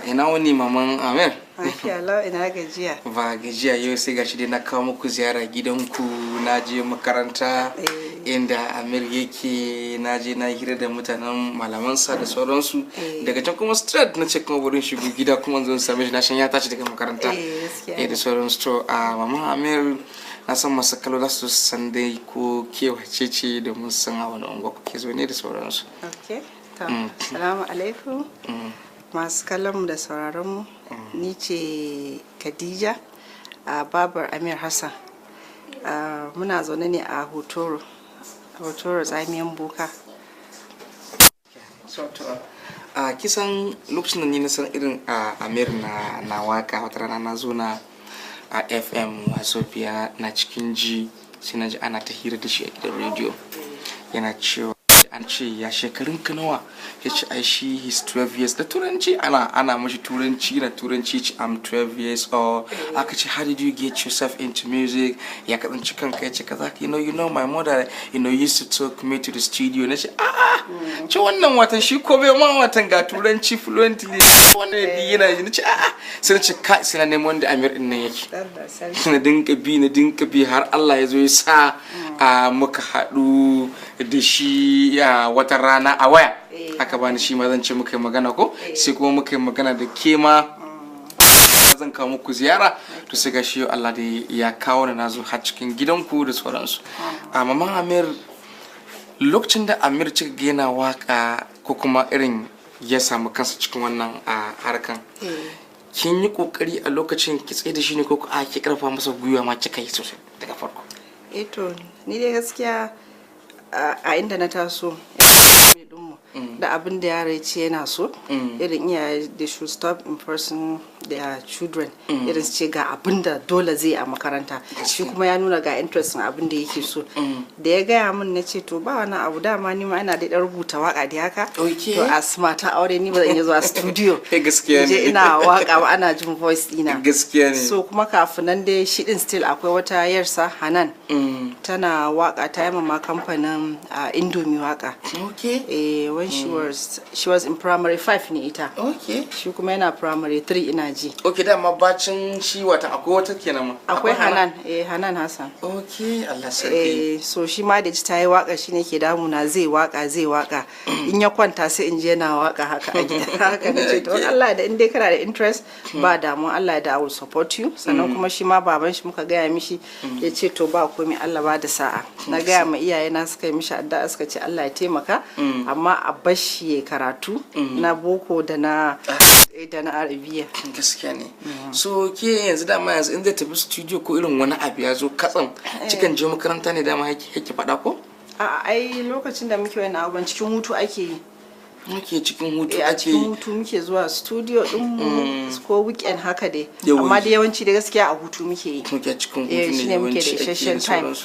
ina wani maman Amir? Lafiya lau, ina gajiya. Ba gajiya, yau sai gashi dai na kawo muku ziyara gidanku. Na je makaranta inda Amir yake, na je na hira da mutanen malamansa da sauransu. Daga can kuma straight na ce kuma wurin shigo gida kuma zan same shi, na shan ya tashi daga makaranta da sauransu. To maman Amir, na san masu kallo za su san dai ko ke wace ce da mun san a wani unguwa kuke zo ne da sauransu. Salamu alaikum masu kallonmu da sauraronmu. Ni ce Khadija babar Amir Hassan. Muna zaune ne a Hotoro tsamiyan boka. Kisan lokacin da ni na san irin Amir na waka, wata rana na zo na a FM Wasofiya na cikin ji, sai na ji ana ta hira da shi a gidan rediyo. Yana cewa an ce ya shekarun ka nawa, ya ce ai shi he's 12 years da turanci, ana mashi turanci na turanci ce I'm 12 years old. Aka ce how did you get yourself into music, ya kasance kanka, ya ce kaza, you know my mother used to talk me to the studio. Na ce ce wannan watan shi ko bai ma watan ga turanci fluently wannan yana yi. Na ce sai na ce kai, sai na nemo wanda Amir din nan yake, na dinka bi har Allah ya zo ya sa muka haɗu da shi wata rana a waya. Aka bani shi ma zan ce muka yi magana ko sai kuma muka yi magana da ke ma zan kawo muku ziyara. To sai ga shi Allah da ya kawo na nazo har cikin gidanku da sauransu. Maman Amir, lokacin da Amir cika gina waka ko kuma irin ya samu kansa cikin wannan harkan, kin yi kokari a lokacin ki tsaye da shi ne ko ki karfa masa gwiwa ma kika yi sosai daga farko? To ni dai gaskiya a inda na taso da abin da yara ce yana so, irin iyaye they should stop enforcing their children, irin su ce ga abin da dole zai a makaranta, shi kuma ya nuna ga interest abin da yake so. Da ya gaya min na ce to ba wani abu, dama ni ma ina da rubuta waka da haka. To as mata aure ni ba zan iya zuwa studio je ina waka ba, ana jin voice dina. Gaskiya ne. So kuma kafin nan dai shi din still akwai wata yarsa Hanan, tana waka, ta yi ma kamfanin Indomie waka. When she was in primary 5 ne ita. Shi kuma yana primary 3 ina ji. Dama bacin shi wata akwai wata kenan ma. Akwai Hanan, Hanan Hassan. Allah sarki. So shi ma da ji ta yi waka, shi ne ke damuna, zai waka in ya kwanta sai in je na waka haka a gida. Haka ne ce to Allah da in dai kana da interest ba damu, Allah da I will support you. Sannan kuma shi ma baban shi muka gaya mishi, ya ce to ba komai, Allah ba da sa'a. Na gaya ma iyayena suka yi mishi addu'a, suka ce Allah ya taimaka, amma a bashi ya karatu na boko da na arabiya. Gaskiya ne. So ke yanzu dama yanzu in zai tafi studio ko irin wani abu ya zo katsam, cikin je makaranta ne dama yake faɗa ko? Ai lokacin da muke wani abubuwan cikin hutu ake yi. Cikin hutu ake yi. A cikin hutu muke zuwa studio din ko weekend haka dai. Amma da yawanci da gaskiya a hutu muke yi. Muke cikin hutu ne muke da isasshen time.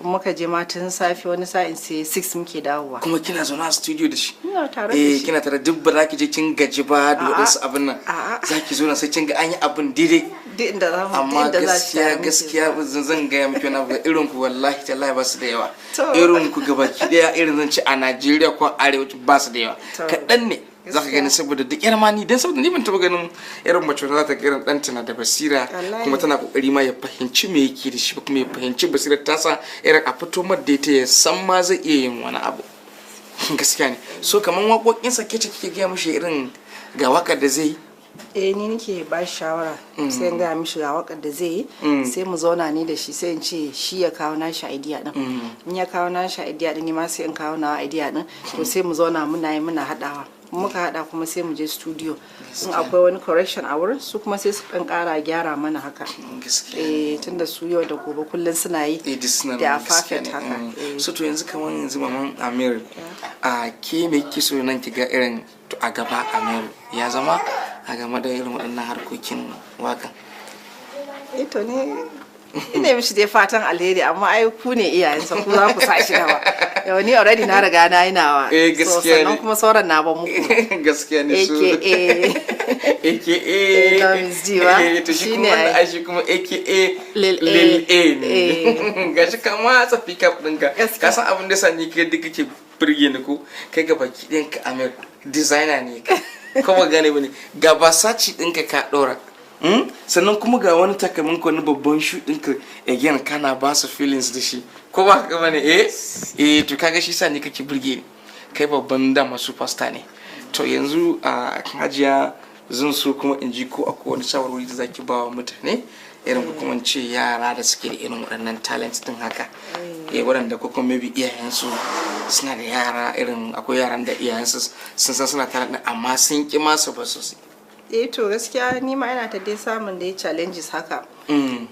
Muka je matan safe wani sa'in sai 6 muke dawowa. Kuma kina zaune a studio da shi? Ina tare da shi. Kina tare, duk ba za ki je kin gaji ba da wadansu abin nan. Za ki zo na sai kin ga an yi abin daidai. Amma gaskiya zan gaya miki wani abu, irin ku wallahi tallahi ba su da yawa. Irin ku gabaki daya irin zan ci a Najeriya ko arewaci ba su da yawa. Kaɗan ne za ka gani, saboda duk yar mani, dan saboda ni ban taba ganin irin mace za ta irin dan tana da basira kuma tana kokari ma ya fahimci me yake da shi, kuma ya fahimci basirar tasa, irin a fito mar da ita ya san ma zai iya yin wani abu. Gaskiya ne. So kaman waƙoƙin sa kece kike ga mishi irin ga waƙar da zai yi? Ni nake ba shi shawara, sai in gaya mishi ga waƙar da zai yi, sai mu zauna ni da shi, sai in ce shi ya kawo nashi idea din. In ya kawo nashi idea din, ni ma sai in kawo nawa idea din, to sai mu zauna muna haɗawa. Muka hada kuma sai mu je studio, in akwai wani correction a wurin su kuma sai su dan kara gyara mana haka. Tunda su yau da gobe kullun suna yi da perfect haka. So to yanzu kaman yanzu maman Amir, ke me kike so nan ki ga irin a gaba Amir ya zama a game da irin waɗannan harkokin waka? To ne ina mishi dai fatan alheri, amma ai ku ne iyayensa, ku za ku sa shi gaba. Yau ni already na riga na yi nawa. Gaskiya ne. Sannan kuma sauran na ba muku. Gaskiya ne su. AKA. To shi kuma wanda shi kuma AKA Lil A ne. Gashi kama tsafi kaf ɗinka. Ka san abin da sani kai duka ke birge ni ko kai ga baki ɗayan ka Amir designer ne ka. kuma gane bane ga basaci ɗinka ka ɗora sannan kuma ga wani takalmin ko na babban shoe ɗinka again kana ba su feelings da shi ko ba haka bane to kaga shi sa ne kake burge ni kai babban dama superstar ne to yanzu a Hajiya zan so kuma in ji ko akwai wani shawarwari da zaki ba wa mutane irin ko kuma ce yara da suke da irin waɗannan talent din haka waɗanda ko kuma maybe iyayensu suna da yara irin akwai yaran da iyayensu sun san suna talent din amma sun ki masu ba sosai. To gaskiya ni ma ina ta dai samun dai challenges haka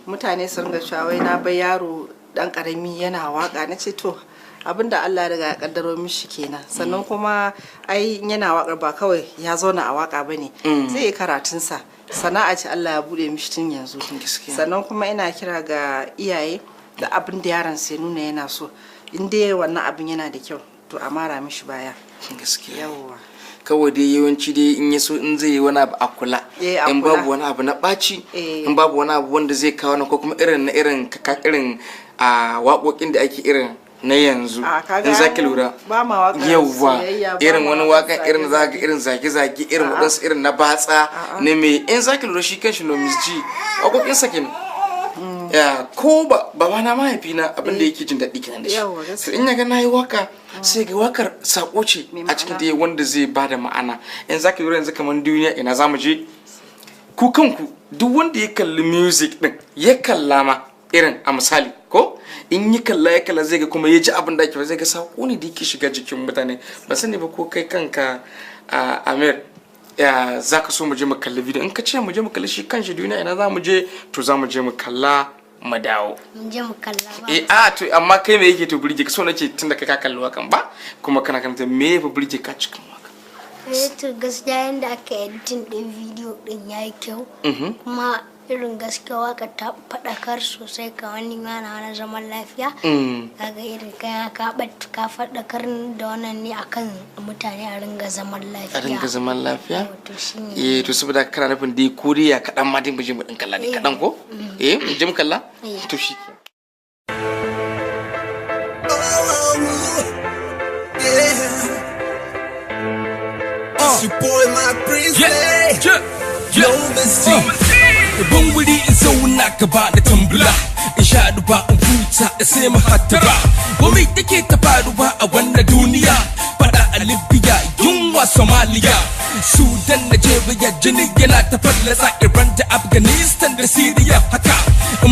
mutane sun ga cewa wai na bai yaro dan karami yana waka na ce to abinda Allah ya riga ya kaddaro mishi kenan sannan kuma ai yana wakar ba kawai ya zauna a waka bane zai yi karatun sa sana'a ce Allah ya bude mishi tun yanzu sannan kuma ina kira ga iyaye da abin da yaron sai nuna yana so in dai wannan abin yana da kyau to a mara mishi baya gaskiya yawa kawai dai yawanci dai in ya so in zai yi wani abu a kula in babu wani abu na ɓaci in babu wani abu wanda zai kawo na ko kuma irin a waƙoƙin da ake irin na yanzu in zaki lura yawwa irin wani waka irin za ga irin zage-zage irin waɗansu irin na batsa ne mai in zaki lura shi kanshi no misji waƙoƙin sakin ko ba na mahaifina abin da yake jin daɗi kenan da shi to in ya ga na yi waka sai ga wakar sako ce a cikin da wanda zai ba da ma'ana in zaki lura yanzu kamar duniya ina za mu je ku kanku duk wanda ya kalli music din ya kalla ma irin a misali ko in yi kalla zai ga kuma ya ji abin da ake zai ga sako ne da yake shiga jikin mutane ba sani ba ko kai kanka Amir za ka so mu je mu kalli video in ka ce mu je mu kalli shi kanshi duniya ina za mu je to za mu je mu kalla mu dawo mu je mu kalla ba to amma kai me yake to burge ka so nake tunda kai ka kalli wakan ba kuma kana kanta me ya burge ka cikin waka to gaskiya yanda aka editing din video din yayi kyau kuma irin gaskiya waka ta faɗakar sosai ka wani mana na zaman lafiya kaga irin kai ka faɗakar da wannan ne akan mutane a ringa zaman lafiya to saboda kana nufin dai koriya kaɗan ma dai mu je mu ɗin kalla ne kaɗan ko mu je mu kalla to shi your boy my princess no mistake Ban wuri in zauna gaba da tambula in sha duba in huta da sai mu hattara komai take ta faruwa a wannan duniya fada a Libya yunwa Somalia Sudan Nigeria jini yana ta fallasa Iran da Afghanistan da Syria haka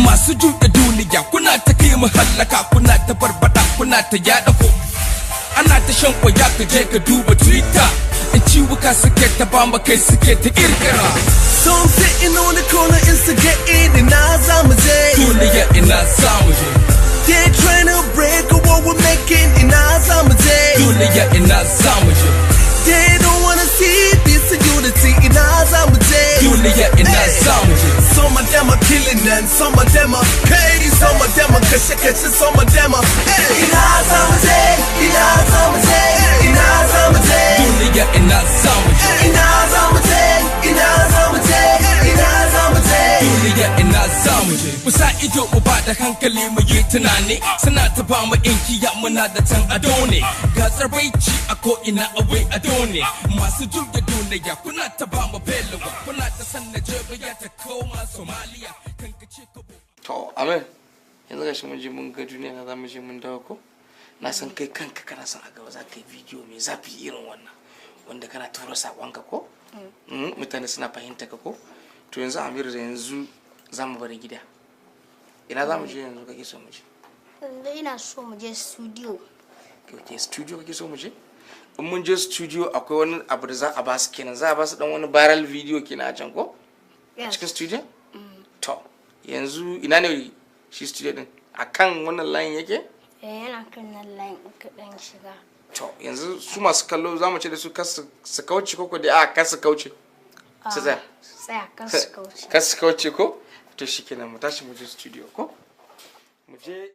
masu juɗe duniya kuna ta kai mu hallaka kuna ta barbada kuna ta yada ko ana ta shan kwaya ka je ka duba Twitter in ciwuka suke ta bamba kai suke ta kirkira. So I'm sitting on the corner instigating and I'm Duniya ina zamu je. They're trying to break a wall we're making and I'm Duniya ina zamu je. They don't wanna see this unity in I'm Duniya ina zamu je. Some of them are killing and some of them are paid. Some of them are kashe-kashe, some of them are hey. In I'm Duniya ina zamu je. Duniya ina zamu je. Musa ido mu ba da hankali mu yi tunani suna ta ba mu inkiya muna da can ado ne ga tsarbaici a ko ina awai ado ne masu juya duniya kuna ta ba mu belowa kuna ta san Najeriya ta koma Somalia kan ka ce ka to amen yanzu ga shi mun je mun ga duniya na zamu je mun dawo ko na san kai kanka kana son a gaba za ka yi video mai zafi irin wannan wanda kana tura sakonka ko mutane suna fahimta ka ko to yanzu Amir da yanzu zamu bari gida ina zamu je yanzu kake so mu je ina so mu je studio studio kake so mu je in mun je studio akwai wani abu da za a ba su kenan za a ba su dan wani viral video kenan a can ko cikin studio to yanzu ina ne shi studio din akan wannan line yake yana kan nan line kaɗan shiga to yanzu su masu kallo za mu ce da su su kauce ko da a kasu kauce su tsaya kasu kauce ko to shikenan mu tashi mu je studio ko mu je